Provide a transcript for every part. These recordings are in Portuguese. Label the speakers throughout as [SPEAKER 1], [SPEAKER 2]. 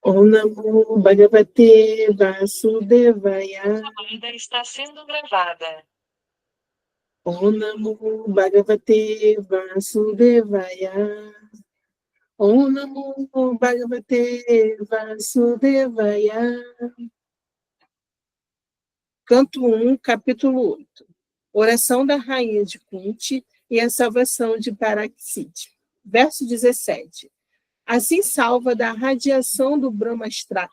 [SPEAKER 1] Om Namo Bhagavate Vasudevaya.
[SPEAKER 2] A chamada está sendo gravada.
[SPEAKER 1] Om Namo Bhagavate Vasudevaya. Om Namo Bhagavate Vasudevaya. Canto 1, capítulo 8. Oração da rainha de Kunti e a salvação de Paraxite. Verso 17. Assim salva da radiação do Brahmastra,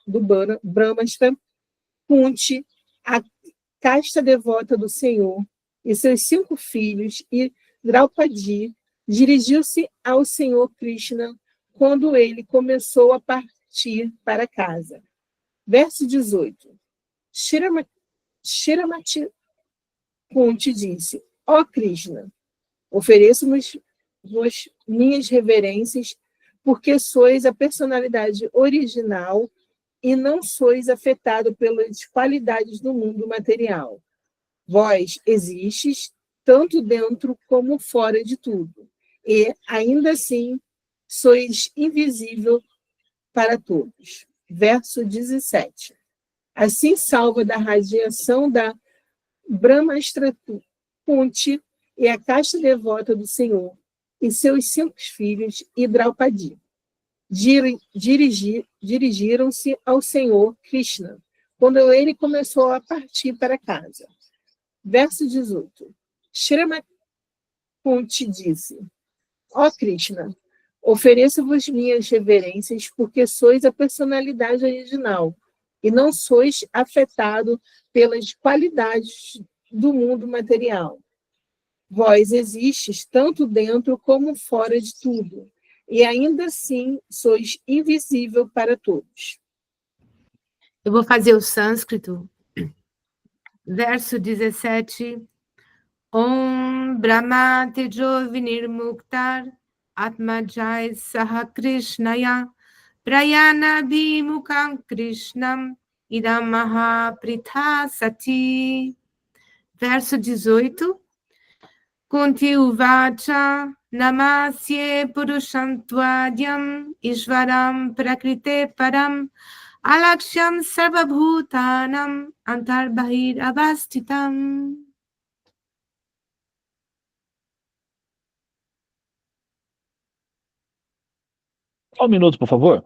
[SPEAKER 1] Kunti, a casta devota do Senhor, e seus 5 filhos, e Draupadi dirigiu-se ao Senhor Krishna quando ele começou a partir para casa. Verso 18. Shiramati Kunti disse: ó Krishna, ofereço-vos minhas reverências, porque sois a personalidade original e não sois afetado pelas qualidades do mundo material. Vós existes tanto dentro como fora de tudo, e, ainda assim, sois invisível para todos. Verso 17. Assim salva da radiação da Brahmastra Kunti e a casta devota do Senhor, e seus 5 filhos, e Draupadi, dirigiram-se ao Senhor Krishna, quando ele começou a partir para casa. Verso 18. Shri Kunti disse: ó Krishna, ofereço-vos minhas reverências, porque sois a personalidade original, e não sois afetado pelas qualidades do mundo material. Vós existes tanto dentro como fora de tudo, e ainda assim sois invisível para todos.
[SPEAKER 3] Eu vou fazer o sânscrito. Verso 17. Om Brahma Tejo Vinirmuktar Atmajai Saha Krishnaya Prayana Bhimukam Krishnam Idam Maha Pritha Sati. Verso 18. Kunti Uvacha Namasye Purushantvadyam Ishvaram Prakrite Param Alaksham Sarvabhutanam Antarbahir Avastitam.
[SPEAKER 4] Só um minuto, por favor.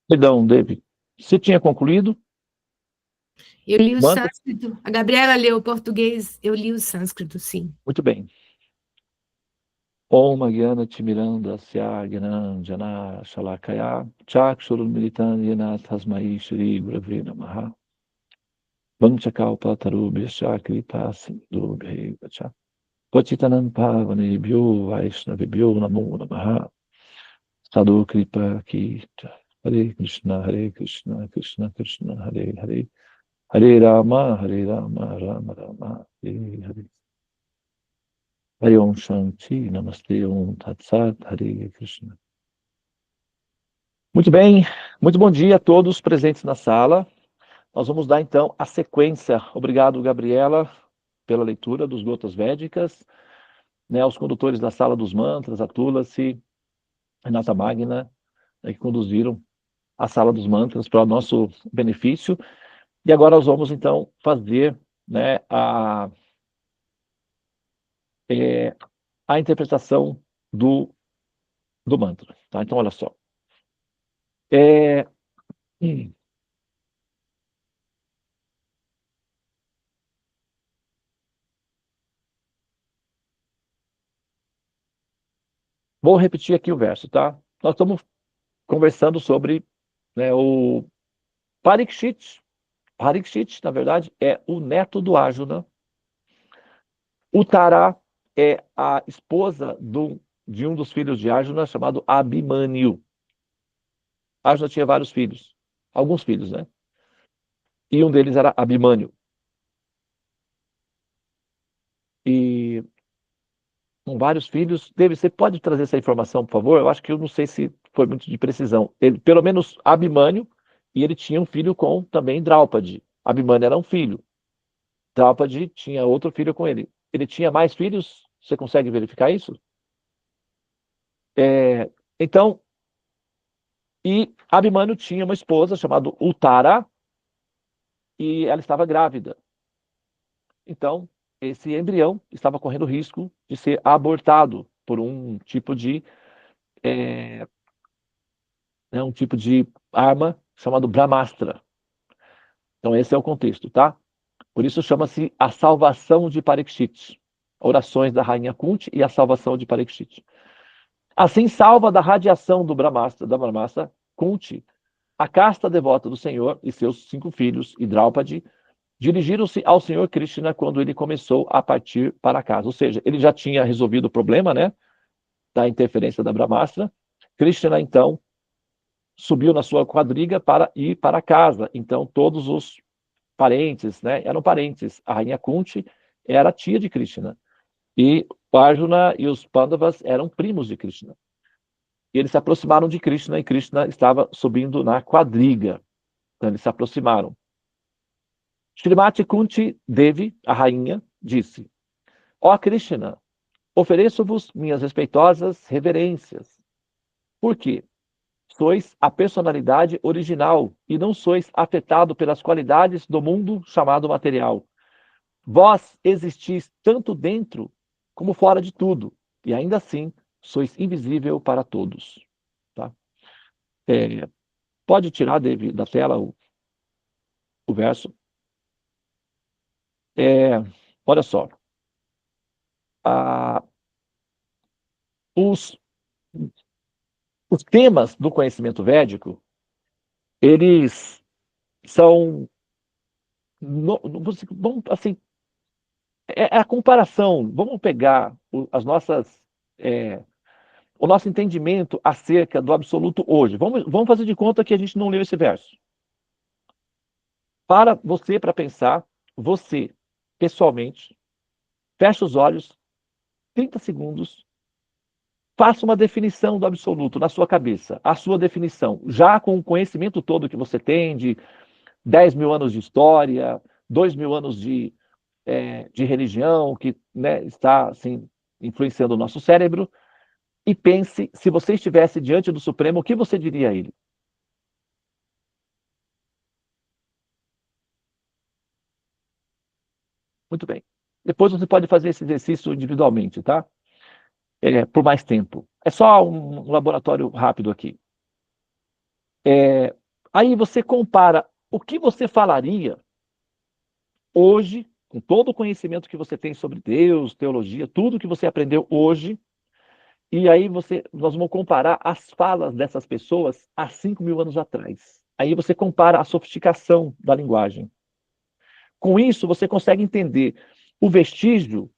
[SPEAKER 4] Perdão, David. Você tinha concluído?
[SPEAKER 3] Eu li o
[SPEAKER 4] Manda.
[SPEAKER 3] sânscrito. A Gabriela leu o português, eu li o sânscrito, sim.
[SPEAKER 4] Muito bem. Om Gyana Timiranda Syagana Jana Shalakaya Chakshurun Militan Yena Tasmai Shri Gurave Namaha Vanchakalpa Tarubhya Kripa Sindhubhya Vacha Pachitanan Pavanebhyo Vaishnavibhyo Namo Namaha Sadhu Kripa Kita Hare Krishna Krishna Krishna Hare Hare Hare Rama Rama Rama Hare Hare Hare Om Shanti, Namaste Om Tat Sat, Hare Krishna. Muito bem, muito bom dia a todos presentes na sala. Nós vamos dar então a sequência. Obrigado, Gabriela, pela leitura dos Gotas Védicas, né, aos condutores da sala dos mantras, a Tulasi, Renata Magna, né, que conduziram a sala dos mantras para o nosso benefício. E agora nós vamos então fazer, né, a interpretação do mantra. Tá? Então, olha só. Vou repetir aqui o verso, tá? Nós estamos conversando sobre, né, o Parikshit. Parikshit, na verdade, é o neto do Arjuna. O Tara é a esposa de um dos filhos de Arjuna, chamado Abhimanyu. Arjuna tinha vários filhos, alguns filhos, né? E um deles era Abhimanyu. e com vários filhos. David, você pode trazer essa informação, por favor? Eu acho que eu não sei se foi muito de precisão. Ele, pelo menos Abimânio, e ele tinha um filho com também Draupadi. Abimânio era um filho. Draupadi tinha outro filho com ele. Ele tinha mais filhos? Você consegue verificar isso? Então, e Abimânio tinha uma esposa chamada Uttara, e ela estava grávida. Então, esse embrião estava correndo risco de ser abortado por um tipo de um tipo de arma chamado Brahmastra. Então, esse é o contexto, tá? Por isso chama-se a salvação de Parikshit. Orações da rainha Kunti e a salvação de Parikshit. Assim salva da radiação do Brahmastra, da Brahmastra, Kunti, a casta devota do Senhor e seus 5 filhos, e Draupadi, dirigiram-se ao Senhor Krishna quando ele começou a partir para casa. Ou seja, ele já tinha resolvido o problema, né, da interferência da Brahmastra. Krishna, então, subiu na sua quadriga para ir para casa. Então, todos os parentes, né, eram parentes. A rainha Kunti era tia de Krishna. E o Arjuna e os Pandavas eram primos de Krishna. E eles se aproximaram de Krishna e Krishna estava subindo na quadriga. Então, eles se aproximaram. Srimati Kunti Devi, a rainha, disse: Ó Krishna, ofereço-vos minhas respeitosas reverências. Por quê? Sois a personalidade original e não sois afetado pelas qualidades do mundo chamado material. Vós existis tanto dentro como fora de tudo, e ainda assim sois invisível para todos. Tá? Pode tirar, David, da tela o verso. Olha só. Os temas do conhecimento védico, eles são, vamos, assim, a comparação. Vamos pegar as nossas, o nosso entendimento acerca do absoluto hoje. Vamos fazer de conta que a gente não leu esse verso. Para pensar, você, pessoalmente, fecha os olhos, 30 segundos, faça uma definição do absoluto na sua cabeça. A sua definição, já com o conhecimento todo que você tem de 10 mil anos de história, 2 mil anos de religião, que, né, está assim, influenciando o nosso cérebro, e pense, se você estivesse diante do Supremo, o que você diria a ele? Muito bem. Depois você pode fazer esse exercício individualmente, tá? Por mais tempo. É só um laboratório rápido aqui. Aí você compara o que você falaria hoje, com todo o conhecimento que você tem sobre Deus, teologia, tudo que você aprendeu hoje, e aí nós vamos comparar as falas dessas pessoas há 5 mil anos atrás. Aí você compara a sofisticação da linguagem. Com isso, você consegue entender o vestígio,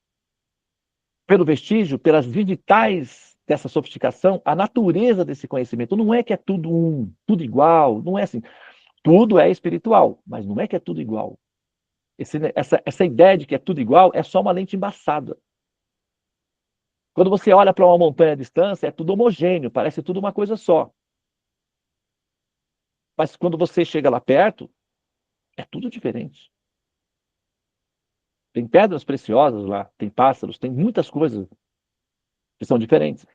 [SPEAKER 4] pelas digitais dessa sofisticação, a natureza desse conhecimento. Não é que é tudo tudo igual, não é assim. Tudo é espiritual, mas não é que é tudo igual. Essa ideia de que é tudo igual é só uma lente embaçada. Quando você olha para uma montanha à distância, é tudo homogêneo, parece tudo uma coisa só. Mas quando você chega lá perto, é tudo diferente. Tem pedras preciosas lá, tem pássaros, tem muitas coisas que são diferentes.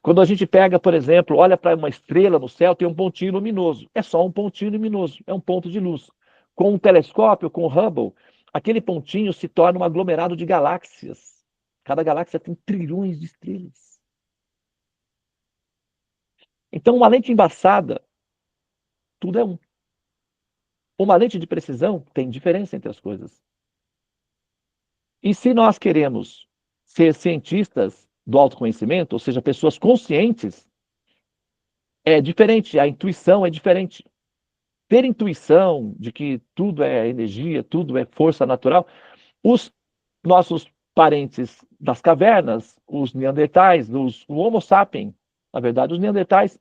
[SPEAKER 4] Quando a gente pega, por exemplo, olha para uma estrela no céu, tem um pontinho luminoso. É só um pontinho luminoso, é um ponto de luz. Com um telescópio, com o Hubble, aquele pontinho se torna um aglomerado de galáxias. Cada galáxia tem trilhões de estrelas. Então, uma lente embaçada, tudo é um. Uma lente de precisão tem diferença entre as coisas. E se nós queremos ser cientistas do autoconhecimento, ou seja, pessoas conscientes, é diferente, a intuição é diferente. Ter intuição de que tudo é energia, tudo é força natural, os nossos parentes das cavernas, os neandertais, o Homo sapiens, na verdade, os neandertais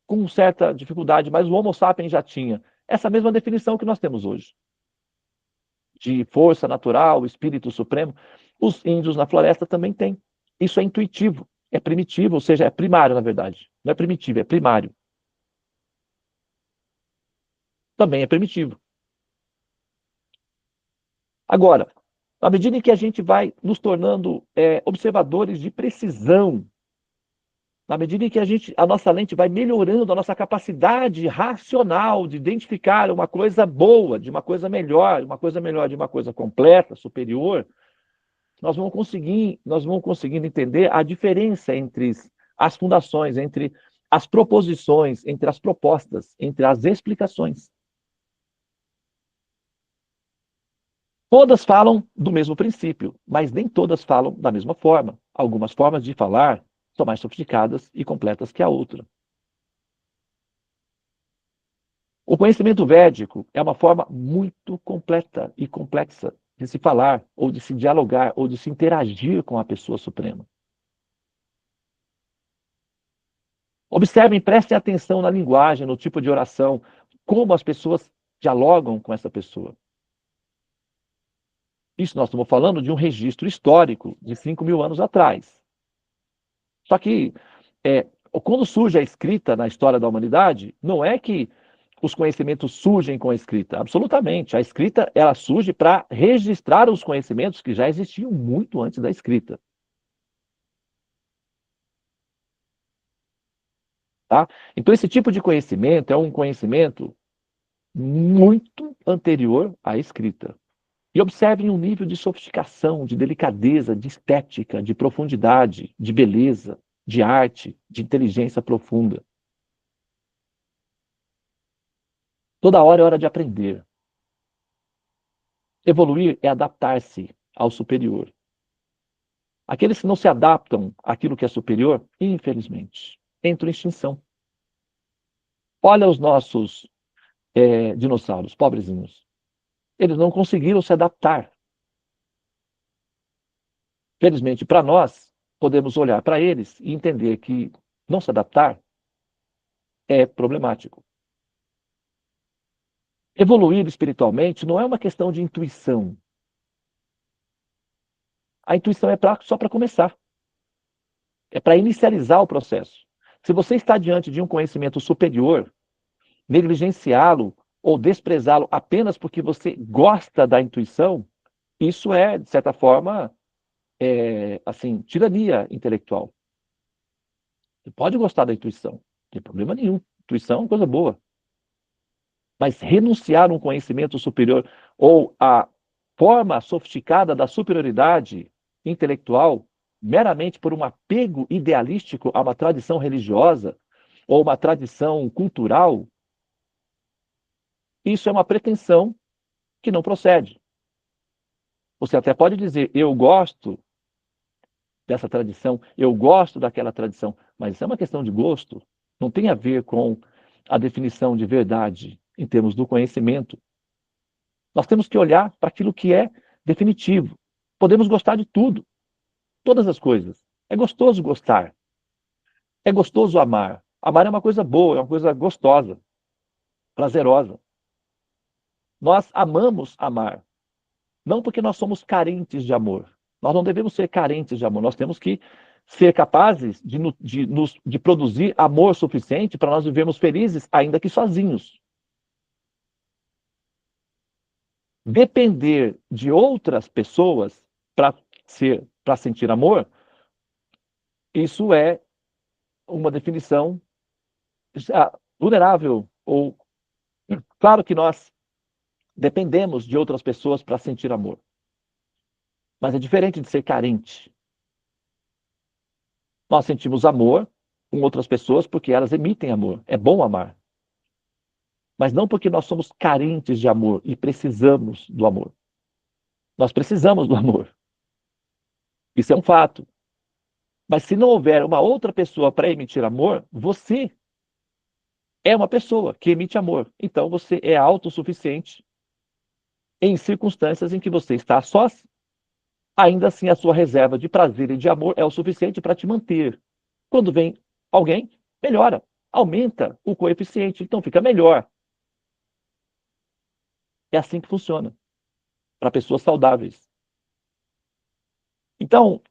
[SPEAKER 4] com certa dificuldade, mas o Homo sapiens já tinha essa mesma definição que nós temos hoje. de força natural, espírito supremo, os índios na floresta também têm. Isso é intuitivo, é primitivo, ou seja, é primário, na verdade. Não é primitivo, é primário. Também é primitivo. Agora, à medida em que a gente vai nos tornando observadores de precisão, na medida em que a nossa lente vai melhorando a nossa capacidade racional de identificar uma coisa boa, de uma coisa melhor, de uma coisa completa, superior, nós vamos conseguindo entender a diferença entre as fundações, entre as proposições, entre as propostas, entre as explicações. Todas falam do mesmo princípio, mas nem todas falam da mesma forma. Algumas formas de falar são mais sofisticadas e completas que a outra. O conhecimento védico é uma forma muito completa e complexa de se falar, ou de se dialogar, ou de se interagir com a pessoa suprema. Observem, prestem atenção na linguagem, no tipo de oração, como as pessoas dialogam com essa pessoa. Isso nós estamos falando de um registro histórico de 5.000 anos atrás. Só que, quando surge a escrita na história da humanidade, não é que os conhecimentos surgem com a escrita. Absolutamente. A escrita, ela surge para registrar os conhecimentos que já existiam muito antes da escrita. Tá? Então, esse tipo de conhecimento é um conhecimento muito anterior à escrita. E observem o nível de sofisticação, de delicadeza, de estética, de profundidade, de beleza, de arte, de inteligência profunda. Toda hora é hora de aprender. Evoluir é adaptar-se ao superior. Aqueles que não se adaptam àquilo que é superior, infelizmente, entram em extinção. Olha os nossos dinossauros, pobrezinhos. Eles não conseguiram se adaptar. Felizmente, para nós, podemos olhar para eles e entender que não se adaptar é problemático. Evoluir espiritualmente não é uma questão de intuição. A intuição é só para começar. É para inicializar o processo. Se você está diante de um conhecimento superior, negligenciá-lo ou desprezá-lo apenas porque você gosta da intuição, isso é, de certa forma, assim, tirania intelectual. Você pode gostar da intuição, não tem problema nenhum. Intuição é uma coisa boa. Mas renunciar a um conhecimento superior ou a forma sofisticada da superioridade intelectual meramente por um apego idealístico a uma tradição religiosa ou uma tradição cultural, isso é uma pretensão que não procede. Você até pode dizer, eu gosto dessa tradição, eu gosto daquela tradição, mas isso é uma questão de gosto, não tem a ver com a definição de verdade em termos do conhecimento. Nós temos que olhar para aquilo que é definitivo. Podemos gostar de tudo, todas as coisas. É gostoso gostar. É gostoso amar. Amar é uma coisa boa, é uma coisa gostosa, prazerosa. Nós amamos amar, não porque nós somos carentes de amor. Nós não devemos ser carentes de amor, nós temos que ser capazes de produzir amor suficiente para nós vivermos felizes, ainda que sozinhos. Depender de outras pessoas para sentir amor, isso é uma definição vulnerável. Ou claro que nós dependemos de outras pessoas para sentir amor, mas é diferente de ser carente. Nós sentimos amor com outras pessoas porque elas emitem amor. É bom amar. Mas não porque nós somos carentes de amor e precisamos do amor. Nós precisamos do amor. Isso é um fato. Mas se não houver uma outra pessoa para emitir amor, você é uma pessoa que emite amor. Então você é autossuficiente em circunstâncias em que você está sós. Ainda assim, a sua reserva de prazer e de amor é o suficiente para te manter. Quando vem alguém, melhora, aumenta o coeficiente, então fica melhor. É assim que funciona. para pessoas saudáveis. Então,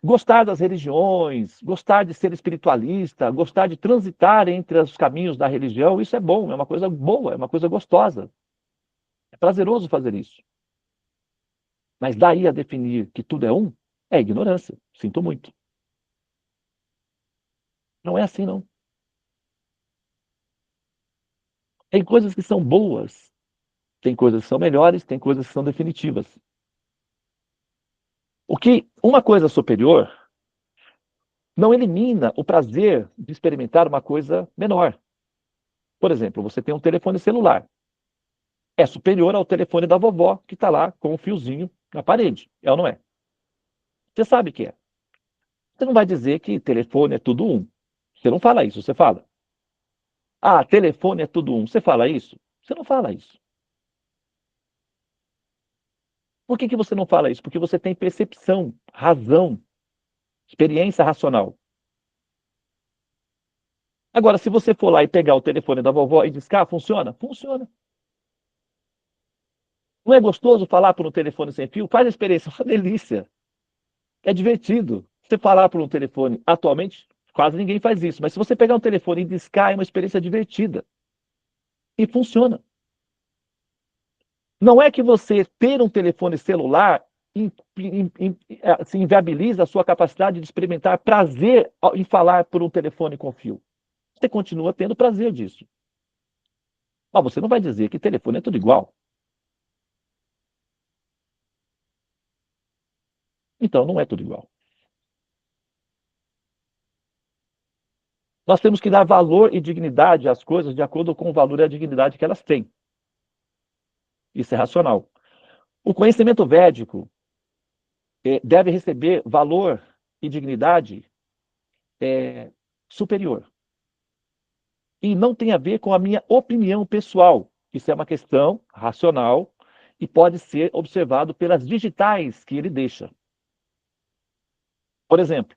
[SPEAKER 4] gostar das religiões, gostar de ser espiritualista, gostar de transitar entre os caminhos da religião, isso é bom, é uma coisa boa, é uma coisa gostosa. É prazeroso fazer isso. Mas daí a definir que tudo é ignorância. Sinto muito. Não é assim, não. Tem coisas que são boas, tem coisas que são melhores, tem coisas que são definitivas. Uma coisa superior não elimina o prazer de experimentar uma coisa menor. Por exemplo, você tem um telefone celular. É superior ao telefone da vovó, que está lá com um fiozinho na parede. É ou não é? Você sabe que é. Você não vai dizer que telefone é tudo um. Você não fala isso, você fala. Ah, telefone é tudo um. Você fala isso? Você não fala isso. Por que você não fala isso? Porque você tem percepção, razão, experiência racional. Agora, se você for lá e pegar o telefone da vovó e discar, funciona? Funciona. Não é gostoso falar por um telefone sem fio? Faz a experiência, é uma delícia. É divertido. Você falar por um telefone, atualmente, quase ninguém faz isso. Mas se você pegar um telefone e discar, é uma experiência divertida. E funciona. Não é que você ter um telefone celular se inviabiliza a sua capacidade de experimentar prazer em falar por um telefone com fio. Você continua tendo prazer disso. Mas você não vai dizer que telefone é tudo igual. Então não é tudo igual. Nós temos que dar valor e dignidade às coisas de acordo com o valor e a dignidade que elas têm. Isso é racional. O conhecimento védico deve receber valor e dignidade superior. E não tem a ver com a minha opinião pessoal. Isso é uma questão racional e pode ser observado pelas digitais que ele deixa. Por exemplo,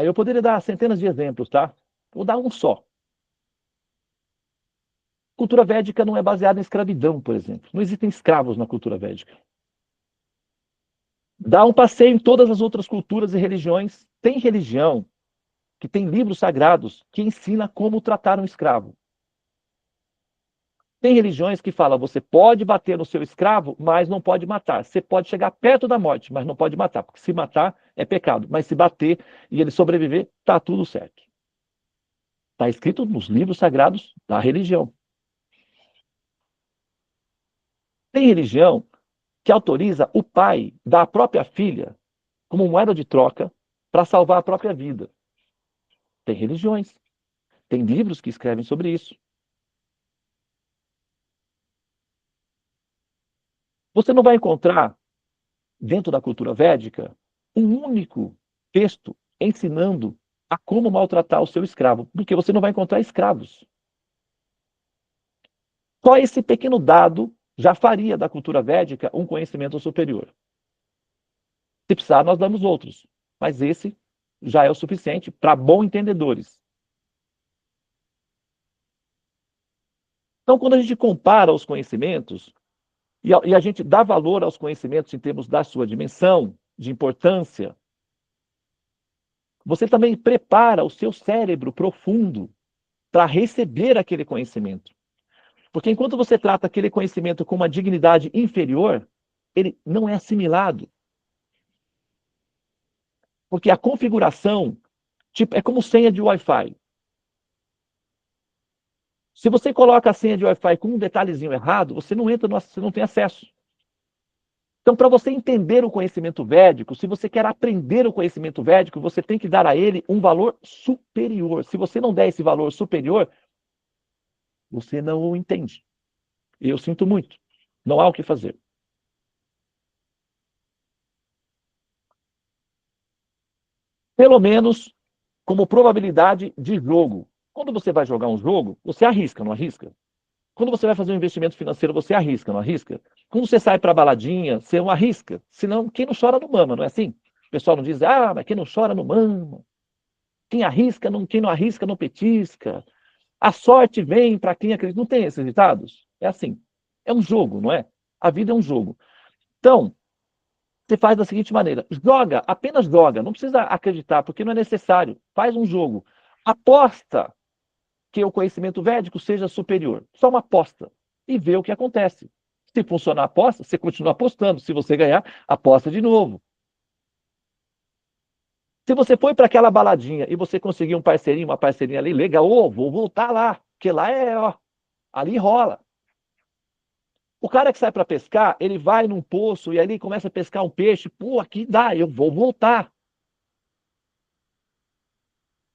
[SPEAKER 4] eu poderia dar centenas de exemplos, tá? Vou dar um só. Cultura védica não é baseada em escravidão, por exemplo. Não existem escravos na cultura védica. Dá um passeio em todas as outras culturas e religiões. Tem religião que tem livros sagrados que ensina como tratar um escravo. Tem religiões que falam, você pode bater no seu escravo, mas não pode matar. Você pode chegar perto da morte, mas não pode matar, porque se matar é pecado. Mas se bater e ele sobreviver, está tudo certo. Está escrito nos livros sagrados da religião. Tem religião que autoriza o pai da própria filha como moeda de troca para salvar a própria vida. Tem religiões, tem livros que escrevem sobre isso. Você não vai encontrar, dentro da cultura védica, um único texto ensinando a como maltratar o seu escravo, porque você não vai encontrar escravos. Só esse pequeno dado já faria da cultura védica um conhecimento superior. Se precisar, nós damos outros, mas esse já é o suficiente para bons entendedores. Então, quando a gente compara os conhecimentos, e a gente dá valor aos conhecimentos em termos da sua dimensão, de importância, você também prepara o seu cérebro profundo para receber aquele conhecimento. Porque enquanto você trata aquele conhecimento com uma dignidade inferior, ele não é assimilado. Porque a configuração é como senha de Wi-Fi. Se você coloca a senha de Wi-Fi com um detalhezinho errado, você não entra, você não tem acesso. Então, para você entender o conhecimento védico, se você quer aprender o conhecimento védico, você tem que dar a ele um valor superior. Se você não der esse valor superior, você não o entende. Eu sinto muito. Não há o que fazer. Pelo menos como probabilidade de jogo. Quando você vai jogar um jogo, você arrisca, não arrisca? Quando você vai fazer um investimento financeiro, você arrisca, não arrisca? Quando você sai para a baladinha, você não arrisca. Senão, quem não chora não mama, não é assim? O pessoal não diz, mas quem não chora não mama. Quem não arrisca não petisca. A sorte vem para quem acredita. Não tem esses ditados? É assim. É um jogo, não é? A vida é um jogo. Então, você faz da seguinte maneira: joga, apenas joga, não precisa acreditar, porque não é necessário. Faz um jogo. Aposta que o conhecimento védico seja superior. Só uma aposta. E vê o que acontece. Se funcionar a aposta, você continua apostando. Se você ganhar, aposta de novo. Se você foi para aquela baladinha e você conseguiu um parceirinho, uma parceirinha ali, legal, vou voltar lá, porque lá ali rola. O cara que sai para pescar, ele vai num poço e ali começa a pescar um peixe, pô, aqui dá, eu vou voltar.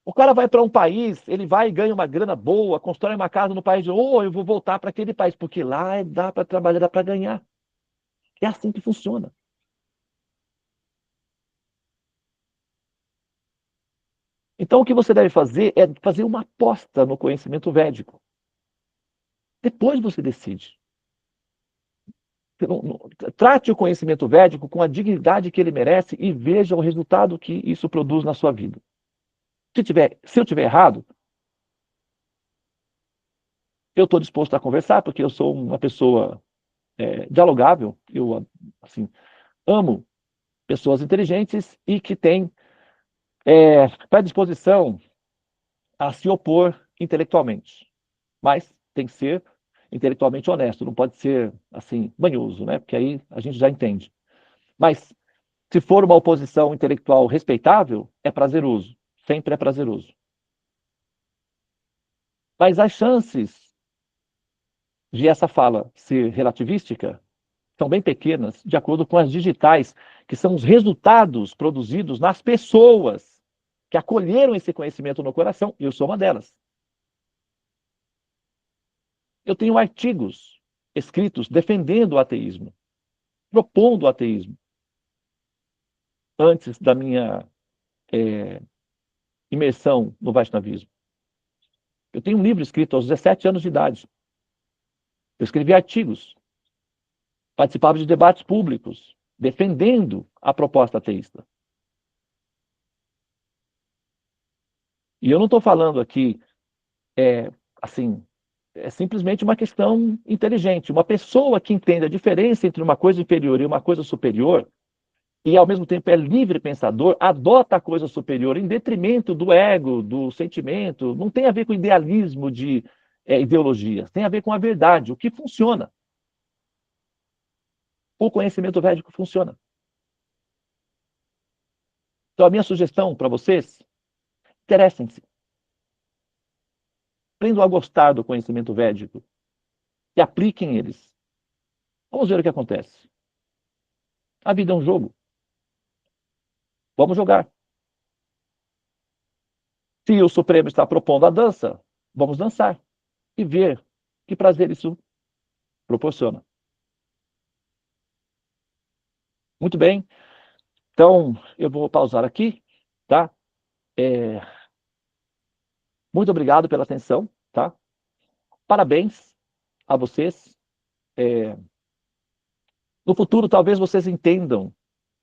[SPEAKER 4] O cara vai para um país, ele vai e ganha uma grana boa, constrói uma casa no país, eu vou voltar para aquele país, porque lá dá para trabalhar, dá para ganhar. É assim que funciona. Então, o que você deve fazer é fazer uma aposta no conhecimento védico. Depois você decide. Trate o conhecimento védico com a dignidade que ele merece e veja o resultado que isso produz na sua vida. Se eu tiver errado, eu estou disposto a conversar, porque eu sou uma pessoa dialogável. Eu, assim, amo pessoas inteligentes e que têm predisposição a se opor intelectualmente. Mas tem que ser intelectualmente honesto, não pode ser assim, manhoso, né? Porque aí a gente já entende. Mas se for uma oposição intelectual respeitável, é prazeroso, sempre é prazeroso. Mas as chances de essa fala ser relativística são bem pequenas, de acordo com as digitais, que são os resultados produzidos nas pessoas que acolheram esse conhecimento no coração, e eu sou uma delas. Eu tenho artigos escritos defendendo o ateísmo, propondo o ateísmo, antes da minha imersão no Vaishnavismo. Eu tenho um livro escrito aos 17 anos de idade. Eu escrevi artigos, participava de debates públicos, defendendo a proposta ateísta. E eu não estou falando aqui, assim, é simplesmente uma questão inteligente. Uma pessoa que entende a diferença entre uma coisa inferior e uma coisa superior, e ao mesmo tempo é livre pensador, adota a coisa superior em detrimento do ego, do sentimento. Não tem a ver com idealismo de ideologias, tem a ver com a verdade, o que funciona. O conhecimento védico funciona. Então, a minha sugestão para vocês, interessem-se. Aprendam a gostar do conhecimento védico e apliquem eles. Vamos ver o que acontece. A vida é um jogo. Vamos jogar. Se o Supremo está propondo a dança, vamos dançar e ver que prazer isso proporciona. Muito bem. Então, eu vou pausar aqui, tá? Muito obrigado pela atenção, tá? Parabéns a vocês. No futuro, talvez vocês entendam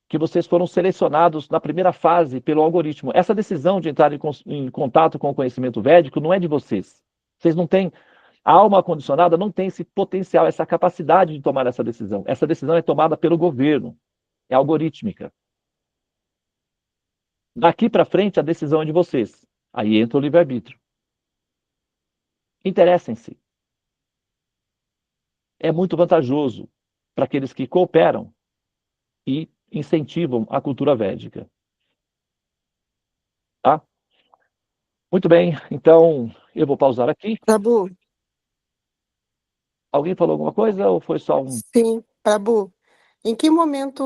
[SPEAKER 4] que vocês foram selecionados na primeira fase pelo algoritmo. Essa decisão de entrar em contato com o conhecimento védico não é de vocês. Vocês não têm, a alma condicionada não tem esse potencial, essa capacidade de tomar essa decisão. Essa decisão é tomada pelo governo, é algorítmica. Daqui para frente, a decisão é de vocês. Aí entra o livre-arbítrio. Interessem-se. É muito vantajoso para aqueles que cooperam e incentivam a cultura védica. Tá? Muito bem, então eu vou pausar aqui.
[SPEAKER 5] Prabhu,
[SPEAKER 4] Alguém falou alguma coisa ou foi só um...
[SPEAKER 5] sim, Prabhu, em que momento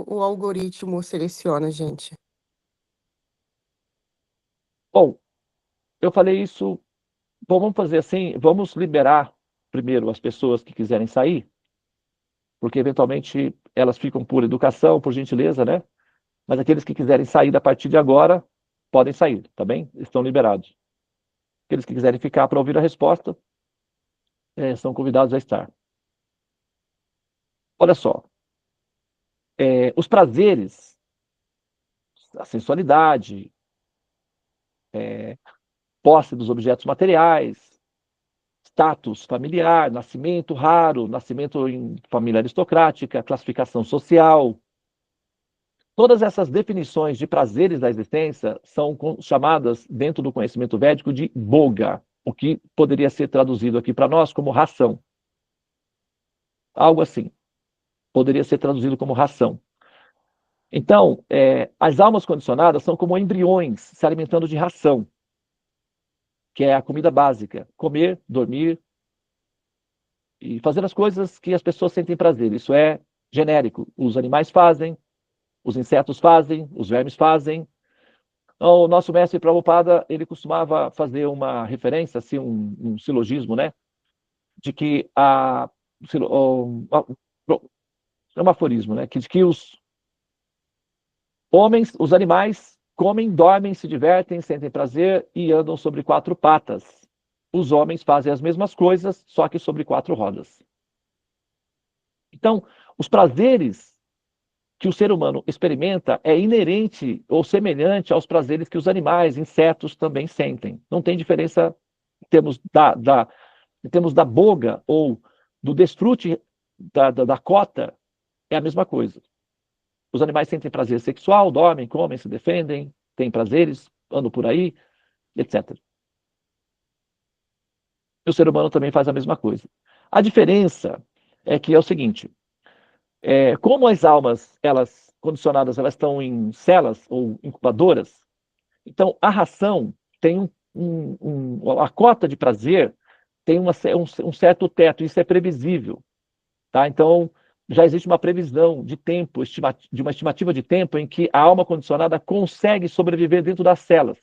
[SPEAKER 5] o algoritmo seleciona a gente?
[SPEAKER 4] Bom, eu falei isso... Bom, vamos fazer assim, vamos liberar primeiro as pessoas que quiserem sair, porque eventualmente elas ficam por educação, por gentileza, né? Mas aqueles que quiserem sair a partir de agora, podem sair, tá bem? Estão liberados. Aqueles que quiserem ficar para ouvir a resposta, são convidados a estar. Olha só, os prazeres, a sensualidade, posse dos objetos materiais, status familiar, nascimento raro, nascimento em família aristocrática, classificação social. Todas essas definições de prazeres da existência são chamadas, dentro do conhecimento védico, de boga, o que poderia ser traduzido aqui para nós como ração. Algo assim. Poderia ser traduzido como ração. Então, as almas condicionadas são como embriões se alimentando de ração, que é a comida básica. Comer, dormir e fazer as coisas que as pessoas sentem prazer. Isso é genérico. Os animais fazem, os insetos fazem, os vermes fazem. O nosso mestre Prabhupada, ele costumava fazer uma referência, assim, um silogismo, né? De que é um aforismo, né? De que os homens, os animais, comem, dormem, se divertem, sentem prazer e andam sobre 4 patas. Os homens fazem as mesmas coisas, só que sobre 4 rodas. Então, os prazeres que o ser humano experimenta é inerente ou semelhante aos prazeres que os animais, insetos também sentem. Não tem diferença em termos da boga ou do desfrute da cota, é a mesma coisa. Os animais sentem prazer sexual, dormem, comem, se defendem, têm prazeres, andam por aí, etc. E o ser humano também faz a mesma coisa. A diferença é que é o seguinte, como as almas, elas condicionadas, elas estão em celas ou incubadoras, então a ração tem a cota de prazer tem um certo teto, isso é previsível. Tá? Então, já existe uma previsão de tempo, de uma estimativa de tempo em que a alma condicionada consegue sobreviver dentro das celas.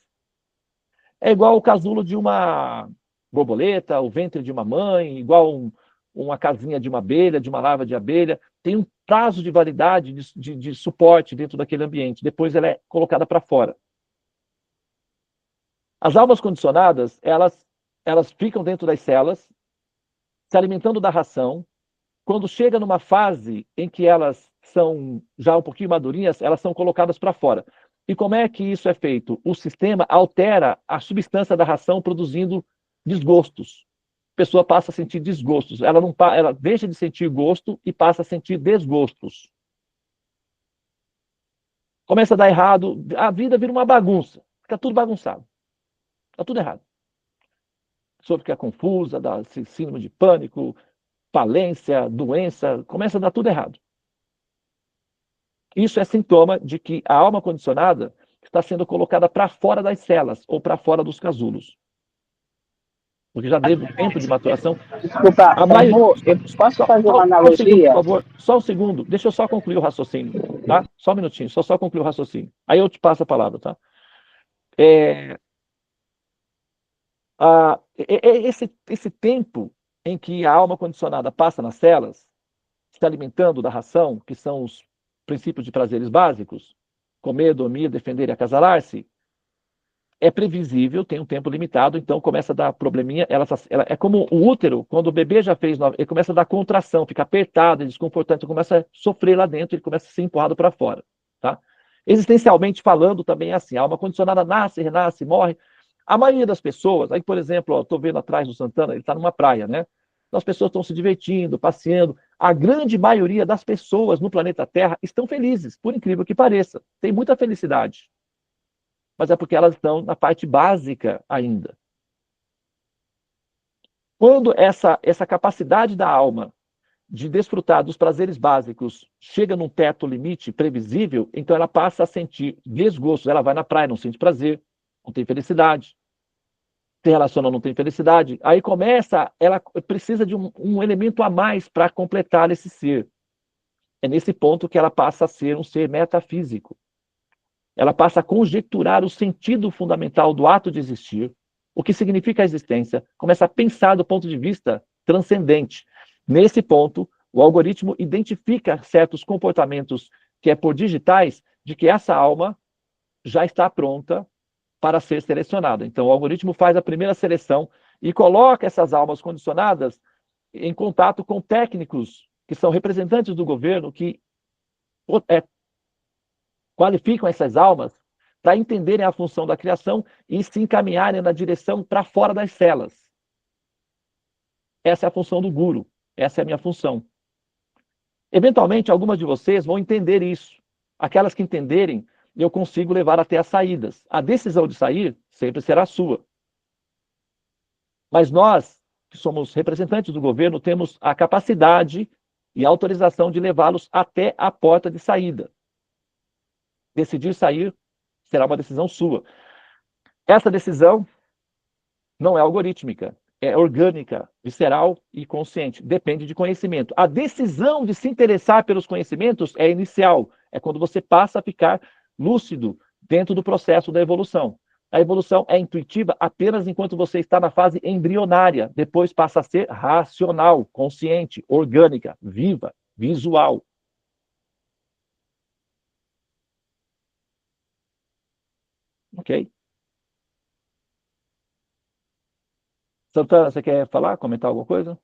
[SPEAKER 4] É igual o casulo de uma borboleta, o ventre de uma mãe, igual uma casinha de uma abelha, de uma larva de abelha. Tem um prazo de validade de suporte dentro daquele ambiente. Depois ela é colocada para fora. As almas condicionadas, elas ficam dentro das celas, se alimentando da ração. Quando chega numa fase em que elas são já um pouquinho madurinhas, elas são colocadas para fora. E como é que isso é feito? O sistema altera a substância da ração produzindo desgostos. A pessoa passa a sentir desgostos. Ela deixa de sentir gosto e passa a sentir desgostos. Começa a dar errado, a vida vira uma bagunça. Fica tudo bagunçado. Está tudo errado. A pessoa fica confusa, dá síndrome de pânico, falência, doença, começa a dar tudo errado. Isso é sintoma de que a alma condicionada está sendo colocada para fora das celas ou para fora dos casulos. Porque já teve um tempo de maturação.
[SPEAKER 6] Desculpa, eu posso fazer uma analogia?
[SPEAKER 4] Um segundo, por favor, só um segundo. Deixa eu só concluir o raciocínio, tá? Só um minutinho, só concluir o raciocínio. Aí eu te passo a palavra, tá? Esse tempo em que a alma condicionada passa nas celas, se alimentando da ração, que são os princípios de prazeres básicos, comer, dormir, defender e acasalar-se, é previsível, tem um tempo limitado, então começa a dar probleminha. Ela é como o útero, quando o bebê já fez, ele começa a dar contração, fica apertado, desconfortante, começa a sofrer lá dentro, ele começa a ser empurrado para fora. Tá? Existencialmente falando, também é assim: a alma condicionada nasce, renasce, morre. A maioria das pessoas, aí, por exemplo, estou vendo atrás do Santana, ele está numa praia, né? Então, as pessoas estão se divertindo, passeando. A grande maioria das pessoas no planeta Terra estão felizes, por incrível que pareça. Tem muita felicidade. Mas é porque elas estão na parte básica ainda. Quando essa capacidade da alma de desfrutar dos prazeres básicos chega num teto limite previsível, então ela passa a sentir desgosto. Ela vai na praia, não sente prazer, não tem felicidade. Se relaciona, não tem felicidade. Aí ela precisa de um elemento a mais para completar esse ser. É nesse ponto que ela passa a ser um ser metafísico. Ela passa a conjecturar o sentido fundamental do ato de existir, o que significa a existência, começa a pensar do ponto de vista transcendente. Nesse ponto, o algoritmo identifica certos comportamentos que é por digitais, de que essa alma já está pronta para ser selecionada. Então, o algoritmo faz a primeira seleção e coloca essas almas condicionadas em contato com técnicos que são representantes do governo, que qualificam essas almas para entenderem a função da criação e se encaminharem na direção para fora das celas. Essa é a função do guru. Essa é a minha função. Eventualmente, algumas de vocês vão entender isso. Aquelas que entenderem, eu consigo levar até as saídas. A decisão de sair sempre será sua. Mas nós, que somos representantes do governo, temos a capacidade e a autorização de levá-los até a porta de saída. Decidir sair será uma decisão sua. Essa decisão não é algorítmica, é orgânica, visceral e consciente. Depende de conhecimento. A decisão de se interessar pelos conhecimentos é inicial. É quando você passa a ficar lúcido dentro do processo da evolução. A evolução é intuitiva apenas enquanto você está na fase embrionária. Depois passa a ser racional, consciente, orgânica, viva, visual. Ok? Santana, você quer falar, comentar alguma coisa?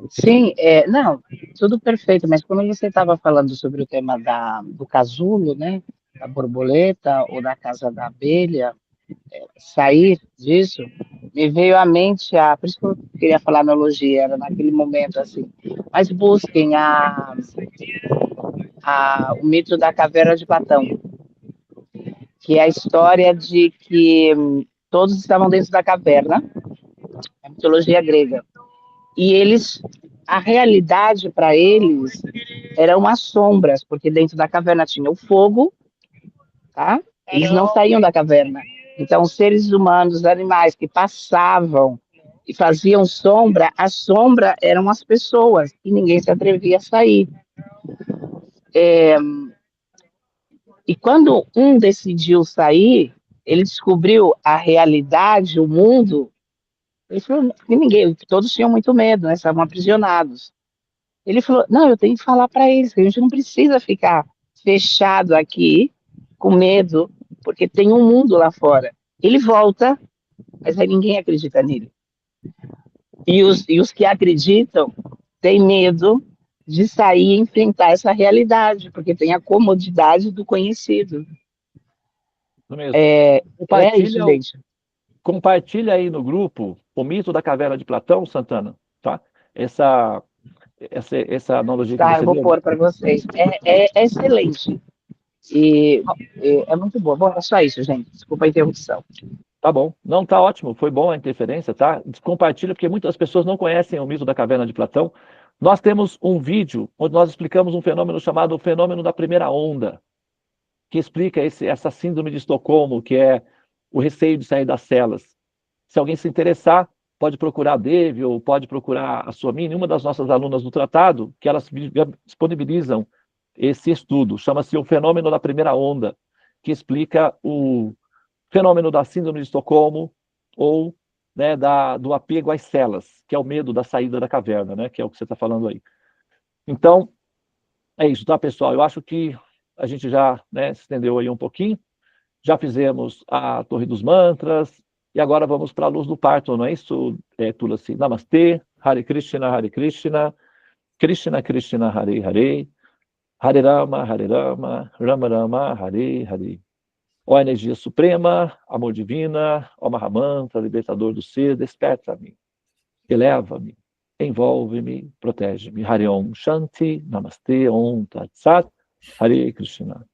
[SPEAKER 6] Sim, não, tudo perfeito, mas quando você estava falando sobre o tema do casulo, né, da borboleta ou da casa da abelha, sair disso, me veio à mente, por isso que eu queria falar analogia, era naquele momento assim, mas busquem o mito da caverna de Platão, que é a história de que todos estavam dentro da caverna, a mitologia grega, e a realidade para eles eram as sombras, porque dentro da caverna tinha o fogo, tá? Eles não saíam da caverna. Então, os seres humanos, os animais que passavam e faziam sombra, a sombra eram as pessoas, e ninguém se atrevia a sair. E quando um decidiu sair, ele descobriu a realidade, o mundo, ele falou, todos tinham muito medo, né? Estavam aprisionados. Ele falou, não, eu tenho que falar para eles, que a gente não precisa ficar fechado aqui, com medo, porque tem um mundo lá fora. Ele volta, mas aí ninguém acredita nele. E os que acreditam têm medo de sair e enfrentar essa realidade, porque tem a comodidade do conhecido.
[SPEAKER 4] Isso mesmo.
[SPEAKER 6] É isso, gente.
[SPEAKER 4] Compartilha aí no grupo o mito da caverna de Platão, Santana, tá? Essa analogia que
[SPEAKER 6] Tá,
[SPEAKER 4] você
[SPEAKER 6] eu vou
[SPEAKER 4] deu.
[SPEAKER 6] pôr para vocês. É excelente. E é muito boa. Bom, é só isso, gente. Desculpa a interrupção.
[SPEAKER 4] Tá bom. Não, tá ótimo. Foi bom a interferência, tá? Compartilha, porque muitas pessoas não conhecem o mito da caverna de Platão. Nós temos um vídeo onde nós explicamos um fenômeno chamado o fenômeno da primeira onda, que explica essa síndrome de Estocolmo, que é o receio de sair das celas. Se alguém se interessar, pode procurar a Devi ou pode procurar a Suomini, uma das nossas alunas do tratado, que elas disponibilizam esse estudo. Chama-se o fenômeno da primeira onda, que explica o fenômeno da síndrome de Estocolmo ou, né, do apego às celas, que é o medo da saída da caverna, né, que é o que você está falando aí. Então, é isso, tá, pessoal? Eu acho que a gente já, né, se estendeu aí um pouquinho. Já fizemos a Torre dos Mantras, e agora vamos para a luz do parto, não é isso, Tulasi? Namastê, Hare Krishna, Krishna Krishna, Hare Hare, Hare Rama, Rama Rama, Hare Hare. Ó energia suprema, amor divina, ó Mahamantra, libertador do ser, desperta-me, eleva-me, envolve-me, protege-me. Hare Om Shanti, Namastê, Om Tat Sat, Hare Krishna.